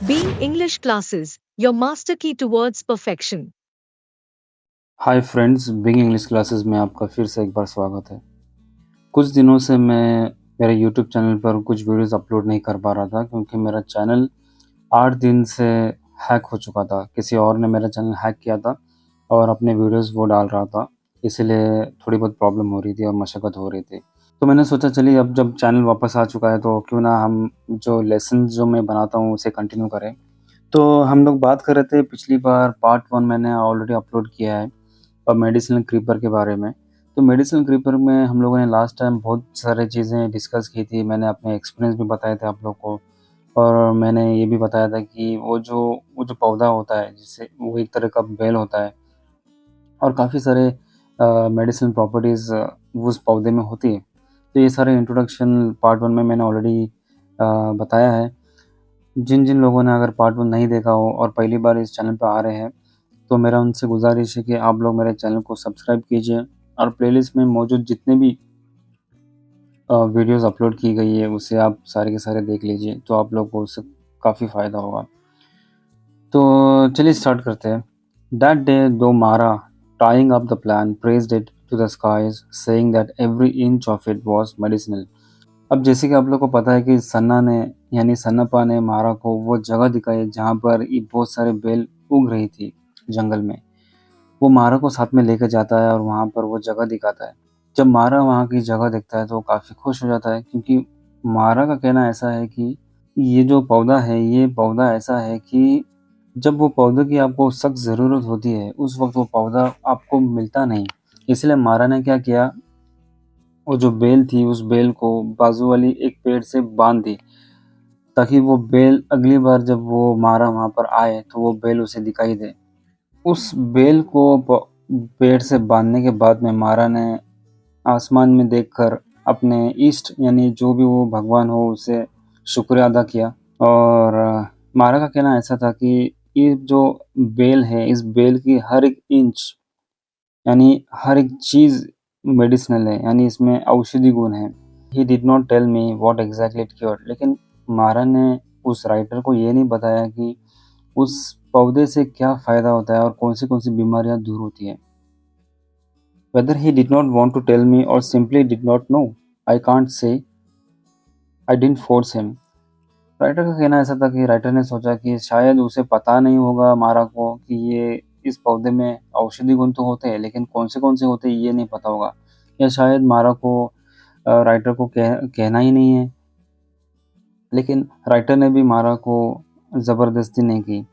Being English classes, your master key towards perfection. Hi friends, big English classes में आपका फिर से एक बार स्वागत है। कुछ दिनों से मैं मेरे यूट्यूब चैनल पर कुछ वीडियोस अपलोड नहीं कर पा रहा था क्योंकि मेरा चैनल 8 दिन से हैक हो चुका था। किसी और ने मेरा चैनल हैक किया था और अपने वीडियोस वो डाल रहा था, इसीलिए थोड़ी बहुत प्रॉब्लम हो रही थी और मशक्क़त हो रही थी। तो मैंने सोचा चलिए अब जब चैनल वापस आ चुका है तो क्यों ना हम जो लेसन्स जो मैं बनाता हूँ उसे कंटिन्यू करें। तो हम लोग बात कर रहे थे पिछली बार पार्ट 1 मैंने ऑलरेडी अपलोड किया है और मेडिसिनल क्रीपर के बारे में। तो मेडिसिनल क्रीपर में हम लोगों ने लास्ट टाइम बहुत सारी चीज़ें डिस्कस की थी। मैंने अपने एक्सपीरियंस भी बताए थे आप लोग को और मैंने ये भी बताया था कि वो जो पौधा होता है जिससे वो एक तरह का बेल होता है और काफ़ी सारे मेडिसिनल प्रॉपर्टीज़ उस पौधे में होती है। तो ये सारे इंट्रोडक्शन पार्ट 1 में मैंने ऑलरेडी बताया है। जिन लोगों ने अगर पार्ट 1 नहीं देखा हो और पहली बार इस चैनल पे आ रहे हैं तो मेरा उनसे गुज़ारिश है कि आप लोग मेरे चैनल को सब्सक्राइब कीजिए और प्लेलिस्ट में मौजूद जितने भी वीडियोज़ अपलोड की गई है उसे आप सारे के सारे देख लीजिए, तो आप लोग को उससे काफ़ी फ़ायदा होगा। तो चलिए स्टार्ट करते हैं। That day though Mara tying up the plant praised it to the skies saying that every inch of it was medicinal. अब जैसे कि आप लोग को पता है कि सन्ना ने यानी सन्नापा ने मारा को वो जगह दिखाई जहाँ पर ये बहुत सारे बेल उग रही थी जंगल में। वो मारा को साथ में लेकर जाता है और वहाँ पर वो जगह दिखाता है। जब मारा वहाँ की जगह देखता है तो वो काफ़ी खुश हो जाता है क्योंकि मारा का कहना ऐसा है कि ये जो पौधा है, ये पौधा ऐसा है कि जब वो पौधे की आपको सख्त ज़रूरत होती है, उस वक़्त वो पौधा आपको मिलता नहीं। इसलिए मारा ने क्या किया, वो जो बेल थी, उस बेल को बाजू वाली एक पेड़ से बाँध दी, ताकि वो बेल अगली बार जब वो मारा वहाँ पर आए, तो वो बेल उसे दिखाई दे। उस बेल को पेड़ से बांधने के बाद में मारा ने आसमान में देखकर अपने इष्ट यानी जो भी वो भगवान हो उसे शुक्रिया अदा किया। और मारा का कहना ऐसा था कि ये जो बेल है, इस बेल की हर एक इंच यानी हर एक चीज़ मेडिसिनल है, यानी इसमें औषधि गुण है। He did not tell me what exactly it cured, लेकिन मारा ने उस राइटर को ये नहीं बताया कि उस पौधे से क्या फ़ायदा होता है और कौन सी बीमारियाँ दूर होती हैं। Whether he did not want to tell me or simply did not know, I can't say. I didn't force him. Writer का कहना ऐसा था कि राइटर ने सोचा कि शायद उसे पता नहीं होगा मारा को कि ये इस पौधे में औषधि गुण तो होते हैं, लेकिन कौन से होते हैं ये नहीं पता होगा, या शायद मारा को राइटर को कहना ही नहीं है। लेकिन राइटर ने भी मारा को ज़बरदस्ती नहीं की।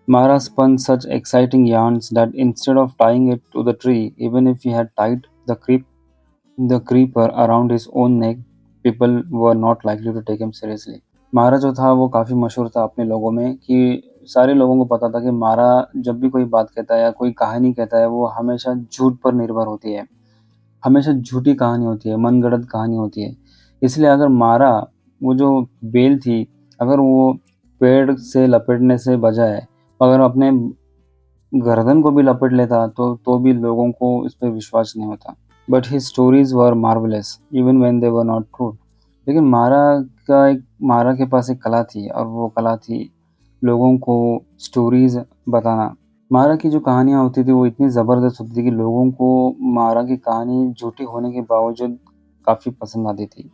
Mara spun such exciting yarns that instead of tying it to the tree, even if he had tied the creeper around his own neck, people were not likely to take him seriously. मारा जो था वो काफ़ी मशहूर था अपने लोगों में कि सारे लोगों को पता था कि मारा जब भी कोई बात कहता है या कोई कहानी कहता है वो हमेशा झूठ पर निर्भर होती है, हमेशा झूठी कहानी होती है, मनगढ़ंत कहानी होती है। इसलिए अगर मारा वो जो बेल थी, अगर वो पेड़ से लपेटने से बजाय अगर अपने गर्दन को भी लपेट लेता तो भी लोगों को इस पे विश्वास नहीं होता। But his stories were marvellous even when they were not true. लेकिन मारा के पास एक कला थी और वो कला थी लोगों को स्टोरीज बताना। मारा की जो कहानियाँ होती थी वो इतनी ज़बरदस्त होती थी कि लोगों को मारा की कहानी झूठी होने के बावजूद काफ़ी पसंद आती थी।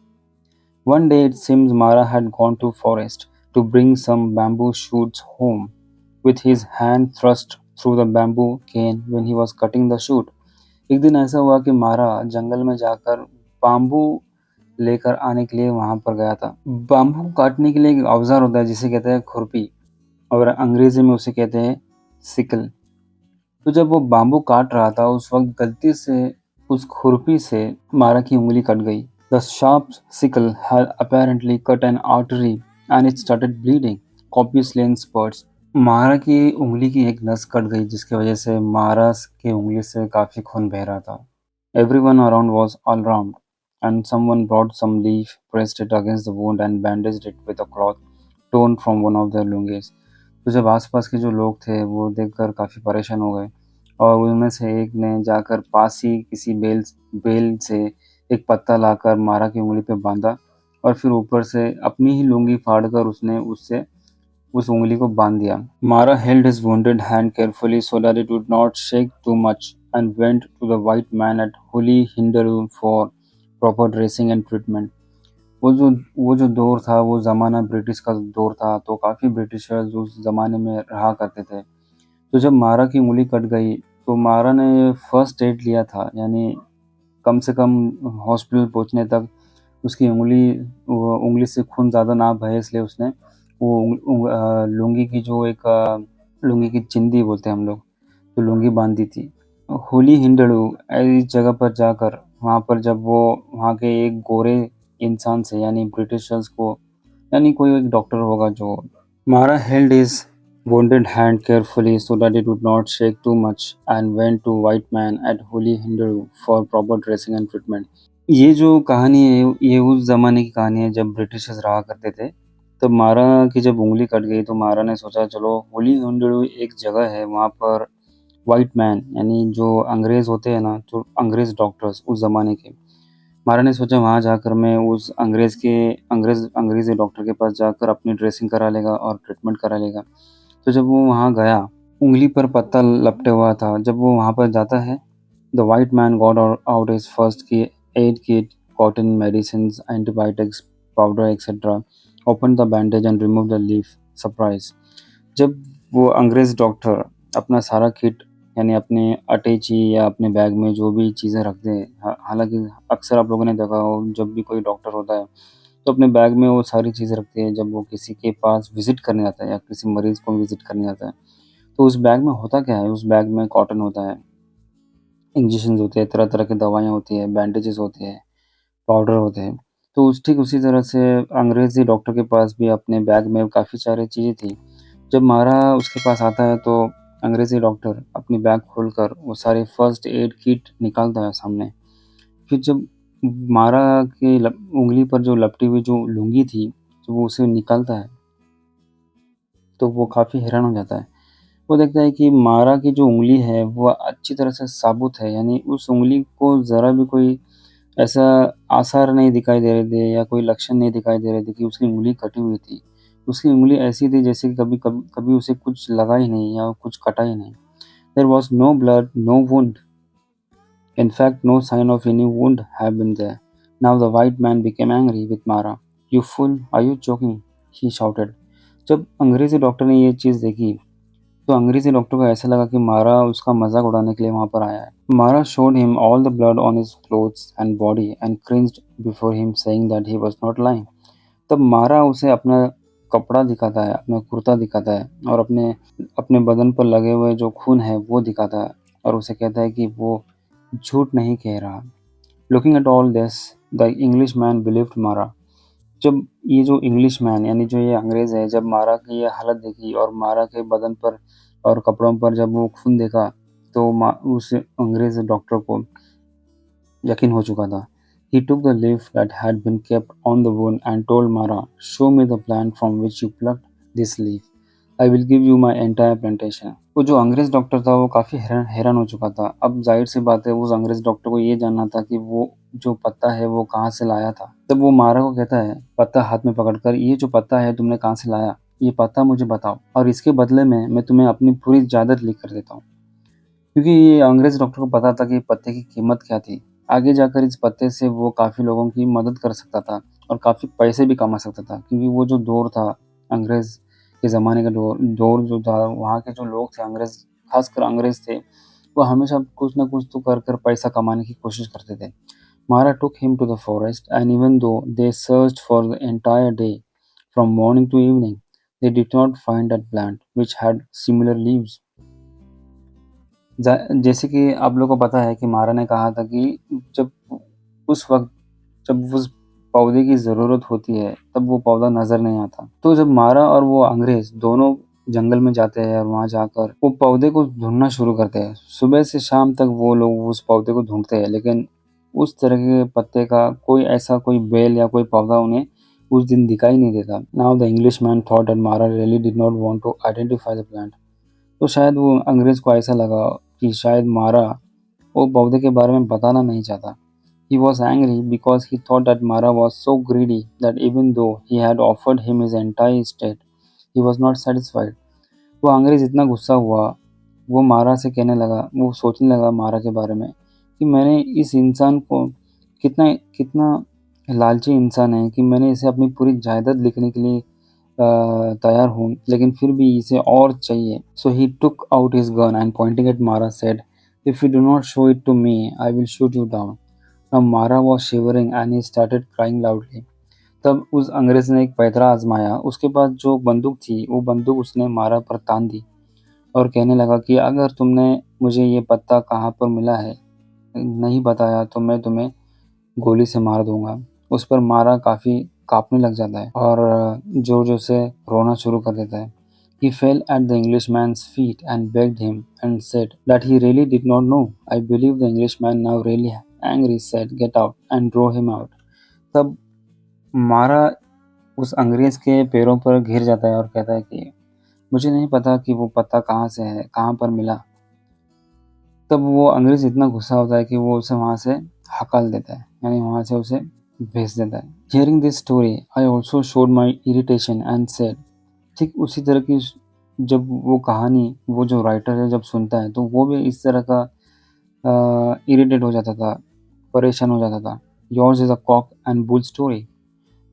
One day it seems Mara had gone to forest to bring some bamboo shoots home, with his hand thrust through the bamboo cane when he was cutting the shoot. एक दिन ऐसा हुआ कि मारा जंगल में जाकर बाम्बू लेकर आने के लिए वहां पर गया था। बाम्बू को काटने के लिए एक औजार होता है जिसे कहते हैं खुरपी, और अंग्रेजी में उसे कहते हैं सिकल। तो जब वो बाम्बू काट रहा था उस वक्त गलती से उस खुरपी से मारा की उंगली कट गई। The sharp sickle had apparently cut an artery and it started bleeding copiously in spurts. मारा की उंगली की एक नस कट गई जिसकी वजह से मारा की उंगली से काफी खून बह रहा था। Everyone around was alarmed and someone brought some leaf, pressed it against the wound and bandaged it with a cloth torn from one of their lungis. तो जब आसपास के जो लोग थे वो देखकर काफ़ी परेशान हो गए और उनमें से एक ने जाकर पास ही किसी बेल से एक पत्ता लाकर मारा की उंगली पे बांधा और फिर ऊपर से अपनी ही लुंगी फाड़कर उसने उससे उस ऊँगली को बाँध दिया। Mara held his wounded hand carefully so that it would not shake too much and went to the white man at Holy Hinderoo for proper dressing and treatment. वो जो दौर था वो ज़माना ब्रिटिश का दौर था, तो काफ़ी ब्रिटिशर्स उस ज़माने में रहा करते थे। तो जब मारा की उँगली कट गई तो मारा ने फर्स्ट एड लिया था, यानी कम से कम हॉस्पिटल पहुँचने तक उसकी उँगली से खून ज़्यादा ना बहे, इसलिए उसने वो लुंगी की जो एक लुंगी की चिंदी बोलते हैं हम लोग, तो लुंगी बांध दी थी। होली हिंडलू इस जगह पर जाकर वहाँ पर जब वो वहाँ के एक गोरे इंसान से यानी ब्रिटिशर्स को, यानी कोई एक डॉक्टर होगा जो Mara held his wounded hand carefully so that it would not shake too much and went to white man at Holy Hindu for proper dressing and treatment. ये जो कहानी है ये उस ज़माने की कहानी है जब ब्रिटिशर्स रहा करते थे। तब मारा की जब उँगली कट गई तो मारा ने सोचा चलो होली हिंडू एक जगह है, वहाँ पर व्हाइट मैन यानी जो अंग्रेज़ होते हैं ना, जो अंग्रेज़ डॉक्टर्स उस ज़माने के, मारा ने सोचा वहाँ जाकर मैं उस अंग्रेज़ी डॉक्टर के पास जाकर अपनी ड्रेसिंग करा लेगा और ट्रीटमेंट करा लेगा। तो जब वो वहाँ गया, उँगली पर पत्ता लपटे हुआ था, जब वो वहाँ पर जाता है, the white man got out his first aid kit, cotton, medicines, antibiotics, powder etcetera, opened the bandage and removed the leaf. Surprise! जब वो अंग्रेज़ डॉक्टर अपना सारा किट यानी अपने अटैची या अपने बैग में जो भी चीज़ें रखते हैं, हालाँकि अक्सर आप लोगों ने देखा हो जब भी कोई डॉक्टर होता है, तो अपने बैग में वो सारी चीज़ें रखते हैं जब वो किसी के पास विज़िट करने आता है या किसी मरीज़ को विज़िट करने आता है। तो उस बैग में होता क्या है, उस बैग में कॉटन होता है, इंजेक्शंस होते हैं, तरह-तरह की दवाइयाँ होती हैं, बैंडेजेस होते हैं, पाउडर होते हैं। तो ठीक उसी तरह से अंग्रेज़ी डॉक्टर के पास भी अपने बैग में काफ़ी सारी चीज़ें थी। जब मारा उसके पास आता है तो अंग्रेज़ी डॉक्टर अपनी बैग खोलकर वो सारे फर्स्ट एड किट निकालता है सामने। फिर जब मारा की उँगली पर जो लपटी हुई जो लुंगी थी, जब वो उसे निकालता है, तो वो काफ़ी हैरान हो जाता है। वो देखता है कि मारा की जो उँगली है वो अच्छी तरह से साबुत है, यानी उस उँगली को ज़रा भी कोई ऐसा आसार नहीं दिखाई दे रहे थे या कोई लक्षण नहीं दिखाई दे रहे थे कि उसकी उँगली कटी हुई थी। उसकी उँगली ऐसी थी जैसे कि कभी उसे कुछ लगा ही नहीं या कुछ कटा ही नहीं। There was no blood, no wound. In fact, no sign of any wound had been there. Now the white man became angry with Mara. You fool, are you joking? He shouted. जब अंग्रेज़ी doctor ने ये चीज़ देखी, तो अंग्रेज़ी doctor को ऐसा लगा कि मारा उसका मज़ाक उड़ाने के लिए वहाँ पर आया है। Mara showed him all the blood on his clothes and body and cringed before him, saying that he was not lying. तब मारा उसे अपना कपड़ा दिखाता है, अपना कुर्ता दिखाता है और अपने अपने बदन पर लगे हुए जो खून है वो दिखाता है और उसे कहता है कि वो झूठ नहीं कह रहा। Looking at all this the English man believed मारा। जब ये जो इंग्लिश मैन यानी जो ये अंग्रेज़ है, जब मारा की ये हालत देखी और मारा के बदन पर और कपड़ों पर जब वो खून देखा, तो उस अंग्रेज़ डॉक्टर को यकीन हो चुका था। He took the leaf that had been kept on the wound and told Mara, "Show me the plant from which you plucked this leaf. I will give you my entire plantation." वो जो अंग्रेज़ doctor था वो काफ़ी हैरान हो चुका था। अब ज़ाहिर-सी बात है उस अंग्रेज़ डॉक्टर को ये जानना था कि वो जो पत्ता है वो कहाँ से लाया था। तब वो मारा को कहता है पत्ता हाथ में पकड़कर, "ये जो पत्ता है तुमने कहाँ से लाया? ये पत्ता मुझे बताओ और इसके बदले में मैं तुम्हें अपनी पूरी जायदाद लिख कर देता हूँ।" क्योंकि ये अंग्रेज़ डॉक्टर को पता था कि पत्ते की कीमत क्या थी। आगे जाकर इस पत्ते से वो काफ़ी लोगों की मदद कर सकता था और काफ़ी पैसे भी कमा सकता था, क्योंकि वो जो दौर था अंग्रेज़ के ज़माने का दौर जो था, वहाँ के जो लोग थे अंग्रेज़, ख़ासकर अंग्रेज़ थे, वो हमेशा कुछ न कुछ तो कर कर पैसा कमाने की कोशिश करते थे। Mara took him to the forest, and even though they searched for the entire day, from morning to evening, they did not find that plant which had similar leaves. जैसे कि आप लोगों को पता है कि मारा ने कहा था कि जब उस वक़्त जब उस पौधे की ज़रूरत होती है, तब वो पौधा नज़र नहीं आता। तो जब मारा और वो अंग्रेज़ दोनों जंगल में जाते हैं और वहाँ जाकर वो पौधे को ढूँढना शुरू करते हैं। सुबह से शाम तक वो लोग उस पौधे को ढूँढते हैं, लेकिन उस तरह के पत्ते का कोई बेल या कोई पौधा उन्हें उस दिन दिखाई नहीं देता। Now the Englishman thought that Mara really did not want to identify the plant. तो शायद वो अंग्रेज़ को ऐसा लगा कि शायद मारा वो पौधे के बारे में बताना नहीं चाहता। He was angry because he thought that Mara was so greedy that even though he had offered him his entire estate, He was not satisfied. वो अंग्रेज इतना गुस्सा हुआ, वो मारा से कहने लगा, वो सोचने लगा मारा के बारे में कि मैंने इस इंसान को कितना कितना लालची इंसान है कि मैंने इसे अपनी पूरी जायदाद लिखने के लिए तैयार हूँ, लेकिन फिर भी इसे और चाहिए. So he took out his gun and pointing at Mara said, "If you do not show it to me, I will shoot you down." Now Mara was shivering and he started crying loudly. तब उस अंग्रेज ने एक पैतरा आजमाया. उसके पास जो बंदूक थी, वो बंदूक उसने मारा पर तान दी और कहने लगा कि अगर तुमने मुझे ये पत्ता कहाँ पर मिला है नहीं बताया तो मैं तुम्हें गोली से मार दूंगा. उस पर मारा काफ़ी काँपने लग जाता है और ज़ोर-ज़ोर से रोना शुरू कर देता है. He fell at the Englishman's feet and begged him and said that he really did not know. I believe the Englishman, now really angry, said, "Get out," and drove him out. तब मारा उस अंग्रेज के पैरों पर गिर जाता है और कहता है कि मुझे नहीं पता कि वो पत्ता कहाँ से है, कहाँ पर मिला. तब वो अंग्रेज इतना गुस्सा होता है कि वो उसे वहाँ से हकल देता है, यानी वहाँ से उसे भेज देता है. Hearing this story, I also showed my irritation and said, ठीक उसी तरह की जब वो कहानी वो जो राइटर है जब सुनता है तो वो भी इस तरह का इरिटेट हो जाता था, परेशान हो जाता था. Yours is a cock and bull story.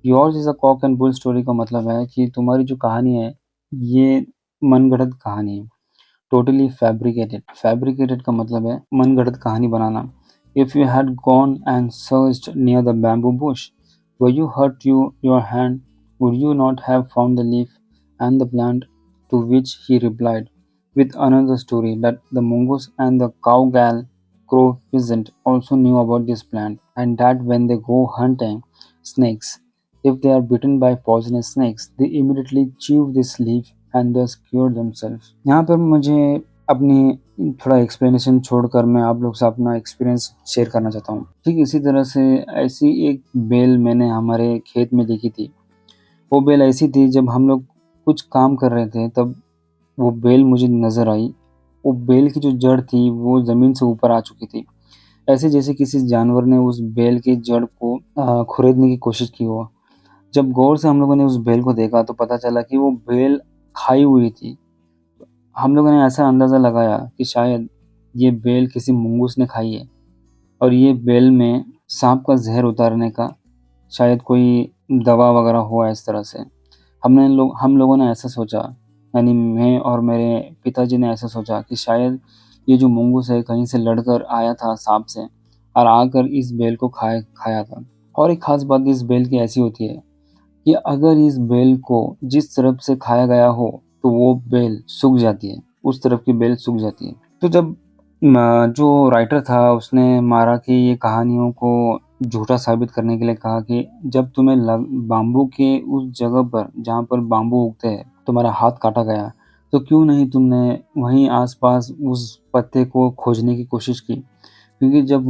Yours is a cock and bull story का मतलब है कि तुम्हारी जो कहानी है ये मनगढ़ंत कहानी है. Totally fabricated. फैब्रिकेटेड का मतलब है मनगढ़ंत कहानी बनाना. If you had gone and searched near the bamboo bush where you hurt your hand, would you not have found the leaf and the plant? To which he replied with another story that the mongoose and the cowgal crow peasant also knew about this plant, and that when they go hunting snakes, if they are bitten by poisonous snakes, they immediately chew this leaf and thus cure themselves. यहाँ पर मुझे अपनी थोड़ा explanation छोड़कर मैं आप लोग से अपना एक्सपीरियंस शेयर करना चाहता हूँ. ठीक इसी तरह से ऐसी एक बेल मैंने हमारे खेत में देखी थी. वो बेल ऐसी थी जब हम लोग कुछ काम कर रहे थे तब वो बेल मुझे नज़र आई. वो बेल की जो जड़ थी वो ज़मीन से ऊपर आ चुकी थी, ऐसे जैसे किसी जानवर ने उस बेल की जड़ को खुरेदने की कोशिश की हो. जब गौर से हम लोगों ने उस बेल को देखा तो पता चला कि वो बेल खाई हुई थी. हम लोगों ने ऐसा अंदाज़ा लगाया कि शायद ये बेल किसी मुंगूस ने खाई है और ये बेल में सांप का जहर उतारने का शायद कोई दवा वगैरह हुआ इस तरह से. हम लोगों ने ऐसा सोचा, यानी मैं और मेरे पिताजी ने ऐसा सोचा कि शायद ये जो मुंगूस है कहीं से लड़कर आया था सांप से और आकर इस बेल को खाया था. और एक ख़ास बात इस बेल की ऐसी होती है कि अगर इस बेल को जिस तरफ से खाया गया हो तो वो बेल सूख जाती है, उस तरफ की बेल सूख जाती है. तो जब जो राइटर था उसने मारा की ये कहानियों को झूठा साबित करने के लिए कहा कि जब तुम्हें बाम्बू के उस जगह पर जहाँ पर बाम्बू उगते हैं तुम्हारा हाथ काटा गया तो क्यों नहीं तुमने वहीं आसपास उस पत्ते को खोजने की कोशिश की, क्योंकि जब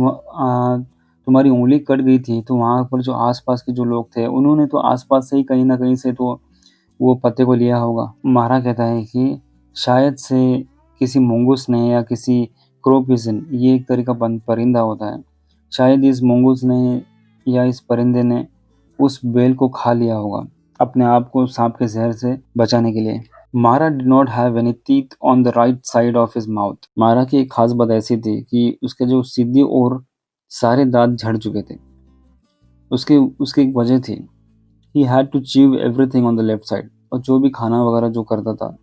तुम्हारी उंगली कट गई थी तो वहाँ पर जो आसपास के जो लोग थे उन्होंने तो आसपास से ही कहीं ना कहीं से तो वो पत्ते को लिया होगा. मारा कहता है कि शायद से किसी मुंगूस ने या किसी क्रोपिजन, ये एक तरह का परिंदा होता है, शायद इस मुंगूस ने या इस परिंदे ने उस बेल को खा लिया होगा अपने आप को सांप के जहर से बचाने के लिए. मारा did not have any teeth on the right side of his mouth. मारा की एक खास बात ऐसी थी कि उसके जो सीधी ओर सारे दांत झड़ चुके थे. उसकी एक वजह थी. He had to chew everything on the left side. और जो भी खाना वगैरह जो करता था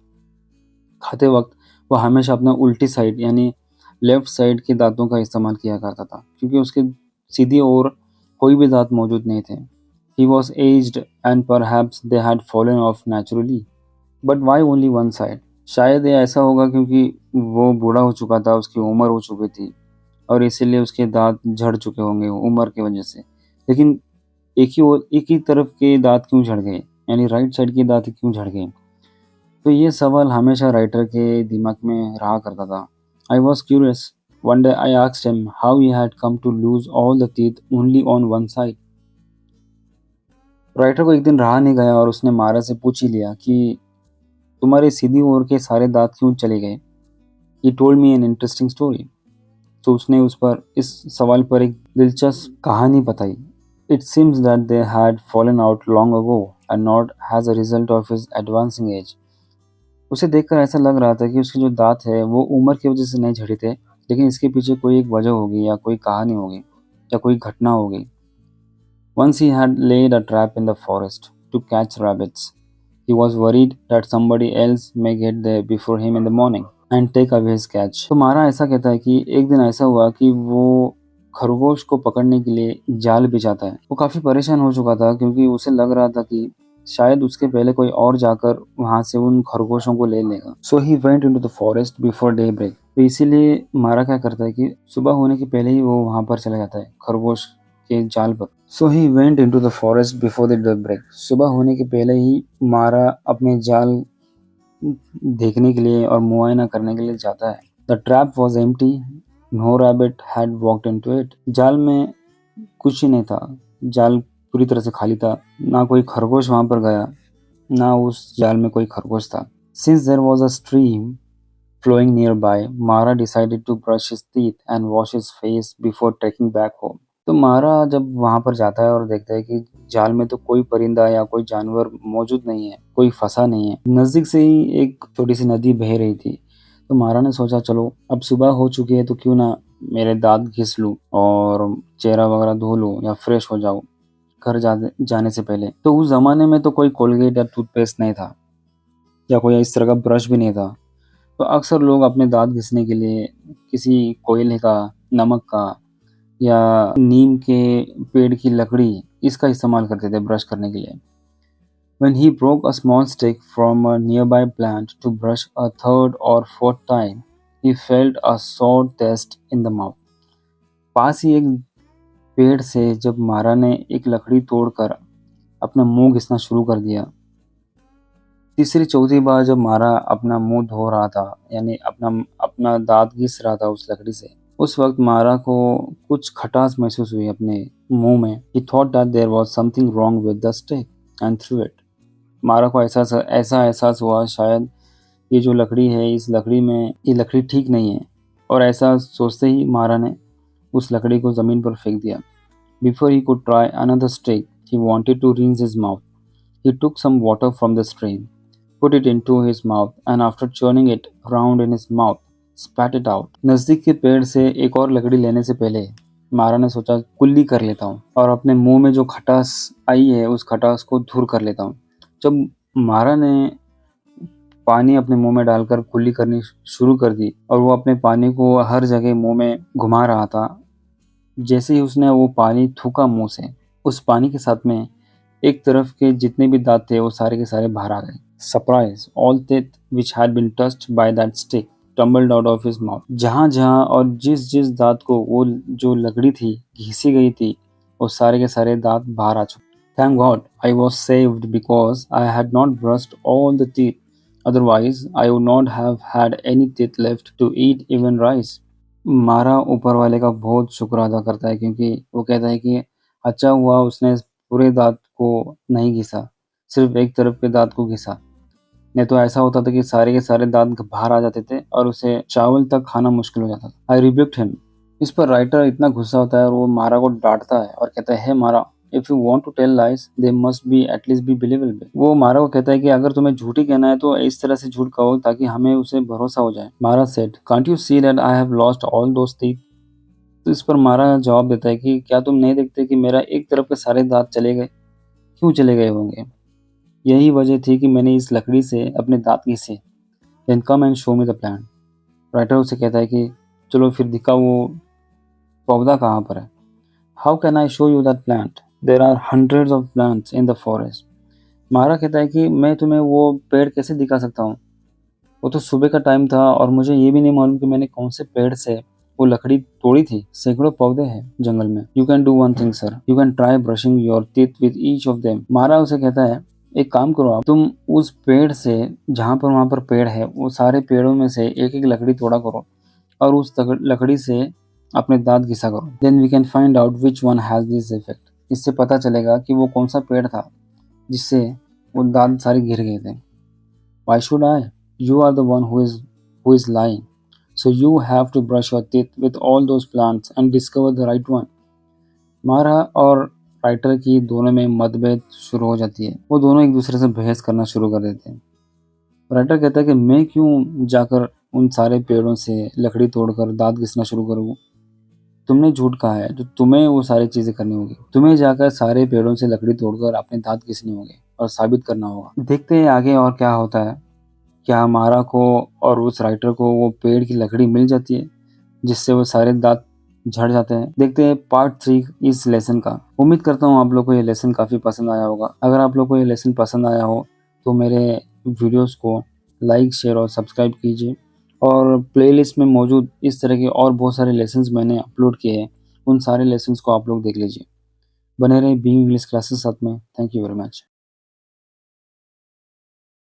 खाते वक्त वो हमेशा अपना उल्टी साइड यानी लेफ्ट साइड के दांतों का इस्तेमाल किया करता था, क्योंकि उसके सीधी ओर कोई भी दांत मौजूद नहीं थे. He was aged and perhaps they had fallen of naturally, but why only one side. शायद ये ऐसा होगा क्योंकि वो बूढ़ा हो चुका था, उसकी उम्र हो चुकी थी और इसीलिए उसके दांत झड़ चुके होंगे उम्र की वजह से. लेकिन एक ही तरफ के दांत क्यों झड़ गए, यानी राइट साइड के दांत क्यों झड़ गए. तो ये सवाल हमेशा राइटर के दिमाग में रहा करता था. I was curious. One day I asked him how he had come to lose all the teeth only on one side. Writer को एक दिन रहा नहीं गया और उसने मारा से पूछ ही लिया कि तुम्हारे सीधी ओर के सारे दांत क्यों चले गए. He told me an interesting story. तो उसने उस पर इस सवाल पर एक दिलचस्प कहानी बताई. It seems that they had fallen out long ago and not as a result of his advancing age. उसे देखकर ऐसा लग रहा था कि उसके जो दाँत है वो उम्र की वजह से नहीं झड़े थे, लेकिन इसके पीछे कोई एक वजह होगी या कोई कहानी होगी या कोई घटना होगी। Once he had laid a trap in the forest to catch rabbits. He was worried that somebody else may get there before him in the morning and take away his catch. तो मारा ऐसा कहता है कि एक दिन ऐसा हुआ कि वो खरगोश को पकड़ने के लिए जाल बिछाता है। वो काफी परेशान हो चुका था क्योंकि उसे लग रहा था कि शायद उसके पहले कोई और जाकर वहां से उन खरगोशों को ले लेगा। So he went into the forest before day break. तो इसीलिए मारा क्या करता है कि सुबह होने के पहले ही वो वहां पर चला जाता है खरगोश के जाल पर। So he went into the forest before the day break. सुबह होने के पहले ही मारा अपने जाल देखने के लिए और मुआयना करने के लिए जाता है। The trap was empty, no rabbit had walked into it. जाल में कुछ ही नहीं था, जाल पूरी तरह से खाली था, ना कोई खरगोश वहां पर गया, ना उस जाल में कोई खरगोश था। Since there was a stream flowing nearby, Mara decided to brush his teeth and wash his face before trekking back home. तो मारा जब वहां पर जाता है और देखता है कि जाल में तो कोई परिंदा या कोई जानवर मौजूद नहीं है, कोई फंसा नहीं है, नजदीक से ही एक छोटी सी नदी बह रही थी। तो मारा ने सोचा चलो अब सुबह हो चुकी है तो क्यों ना मेरे दांत घिस लूं और चेहरा वगैरह धो लूं या फ्रेश हो जाऊं घर जाने से पहले। तो उस जमाने में तो कोई कोलगेट या टूथपेस्ट नहीं था या कोई इस तरह का ब्रश भी नहीं था। तो अक्सर लोग अपने दांत घिसने के लिए किसी कोयले का, नमक का या नीम के पेड़ की लकड़ी इसका इस्तेमाल करते थे ब्रश करने के लिए। When he broke a small stick from a nearby plant to brush a third or fourth time, he felt a sore taste in the mouth. पास ही एक पेड़ से जब मारा ने एक लकड़ी तोड़कर अपना मुंह घिसना शुरू कर दिया, तीसरी चौथी बार जब मारा अपना मुंह धो रहा था, यानी अपना अपना दांत घिस रहा था उस लकड़ी से, उस वक्त मारा को कुछ खटास महसूस हुई अपने मुंह में। He thought that there was something wrong with the stick and threw it. मारा को ऐसा एहसास हुआ शायद ये जो लकड़ी है इस लकड़ी में ये लकड़ी ठीक नहीं है, और ऐसा सोचते ही मारा ने उस लकड़ी को जमीन पर फेंक दिया। Before he could try another stick, he wanted to rinse his mouth. He took some water from the stream, put it into his mouth, and after churning it round in his mouth, spat it out. नजदीक के पेड़ से एक और लकड़ी लेने से पहले मारा ने सोचा कुल्ली कर लेता हूँ और अपने मुंह में जो खटास आई है उस खटास को दूर कर लेता हूँ। जब मारा ने पानी अपने मुंह में डालकर कुल्ली करनी शुरू कर दी और वो अपने पानी को हर जगह मुंह में घुमा रहा था, जैसे ही उसने वो पानी थूका मुंह से, उस पानी के साथ में एक तरफ के जितने भी दांत थे वो सारे के सारे बाहर आ गए। Surprise! All teeth which had been touched by that stick tumbled out of his mouth. जहाँ और जिस दांत को वो जो लकड़ी थी घिसी गई थी वो सारे के सारे दांत बाहर आ चुके। Thank God I was saved because I had not brushed all the teeth. Otherwise, I would not have had any teeth left to eat even rice. मारा ऊपर वाले का बहुत शुक्र अदा करता है क्योंकि वो कहता है कि अच्छा हुआ उसने पूरे दांत को नहीं घिसा, सिर्फ एक तरफ के दांत को घिसा, नहीं तो ऐसा होता था कि सारे के सारे दांत बाहर आ जाते थे और उसे चावल तक खाना मुश्किल हो जाता था। आई रिब्यूक्ड हिम। इस पर राइटर इतना गुस्सा होता है और वो मारा को डांटता है और कहता है, hey Mara, if you want to tell lies they must be at least be believable. वो मारा को कहता है कि अगर तुम्हें झूठ ही कहना है तो इस तरह से झूठ कहो ताकि हमें उसे भरोसा हो जाए। मारा said, can't you see that I have lost all those teeth. तो इस पर मारा जवाब देता है कि क्या तुम नहीं देखते कि मेरा एक तरफ के सारे दांत चले गए? क्यों चले गए होंगे? यही वजह थी कि मैंने इस लकड़ी से अपने दांत घिसे। Then come and show me the plant. Writer उसे कहता है कि चलो फिर दिखाओ वो पौधा कहाँ पर है। How can I show you that plant? There are hundreds of plants in the forest. Mara कहता है कि मैं तुम्हें वो पेड़ कैसे दिखा सकता हूँ, वो तो सुबह का टाइम था और मुझे ये भी नहीं मालूम कि मैंने कौन से पेड़ से वो लकड़ी तोड़ी थी। सैकड़ों पौधे हैं जंगल में। You can do one thing sir, you can try brushing your teeth with each of them. मारा उसे कहता है एक काम करो आप, तुम उस पेड़ से जहाँ पर वहाँ पर पेड़ है वो सारे पेड़ों में से एक एक लकड़ी तोड़ा करो और उस लकड़ी से अपने दांत घिसा करो। Then we can find out which one has this effect. इससे पता चलेगा कि वो कौन सा पेड़ था जिससे वो दांत सारे गिर गए थे। Why should I? You are the one who is lying. So you have to brush your teeth with all those plants and discover the right one. मारा और राइटर की दोनों में मतभेद शुरू हो जाती है। वो दोनों एक दूसरे से बहस करना शुरू कर देते हैं। राइटर कहता है कि मैं क्यों जाकर उन सारे पेड़ों से लकड़ी तोड़कर दाँत घिसना शुरू करूँ? तुमने झूठ कहा है, तो तुम्हें वो सारी चीज़ें करनी होगी। तुम्हें जाकर सारे पेड़ों से लकड़ी तोड़कर अपने दाँत घिसने होंगे और साबित करना होगा। देखते हैं आगे और क्या होता है। क्या मारा को और उस राइटर को वो पेड़ की लकड़ी मिल जाती है, जिससे वो सारे दाँत झड़ जाते हैं। देखते हैं पार्ट 3 इस लेसन का। उम्मीद करता हूँ आप लोग को ये लेसन काफ़ी पसंद आया होगा। अगर आप लोग को ये लेसन पसंद आया हो तो मेरे वीडियोस को लाइक, शेयर और सब्सक्राइब कीजिए। और प्लेलिस्ट में मौजूद इस तरह के और बहुत सारे लेसन्स मैंने अपलोड किए हैं, उन सारे लेसन्स को आप लोग देख लीजिए। बने रहिए बीइंग इंग्लिश क्लासेस साथ में। Thank you very much.